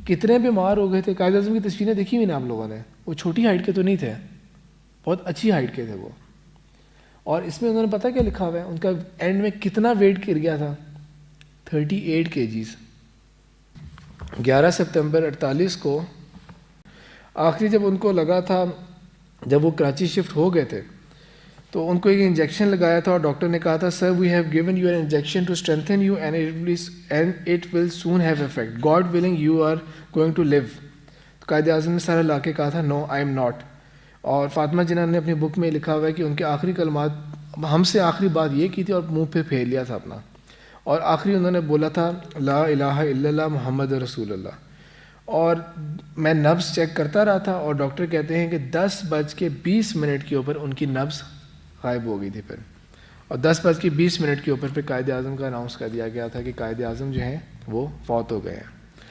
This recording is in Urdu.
کتنے بیمار ہو گئے تھے. قائد اعظم کی تصویریں دیکھی ہوئی نا آپ لوگوں نے, وہ چھوٹی ہائٹ کے تو نہیں تھے, بہت اچھی ہائٹ کے تھے وہ. اور اس میں انہوں نے پتہ کیا لکھا ہوا ہے, ان کا اینڈ میں کتنا ویٹ گر گیا تھا, 38 kgs. 11 سپتمبر 48 کو آخری جب ان کو لگا تھا, جب وہ کراچی شفٹ ہو گئے تھے تو ان کو ایک انجیکشن لگایا تھا, اور ڈاکٹر نے کہا تھا sir we have given you an injection to strengthen you and it will soon have effect, God willing you are going to live. تو قائد اعظم نے سارا لا کے کہا تھا نو آئی ایم ناٹ. اور فاطمہ جناح نے اپنی بک میں لکھا ہوا ہے کہ ان کے آخری کلمات ہم سے آخری بات یہ کی تھی اور منہ پہ پھیر لیا تھا اپنا, اور آخری انہوں نے بولا تھا لا الہ الا اللہ محمد رسول اللہ. اور میں نبض چیک کرتا رہا تھا, اور ڈاکٹر کہتے ہیں کہ 10:20 کے اوپر ان کی نبض غائب ہو گئی تھی پھر, اور 10:20 کے اوپر پہ قائد اعظم کا اناؤنس کر دیا گیا تھا کہ قائد اعظم جو ہیں وہ فوت ہو گئے ہیں.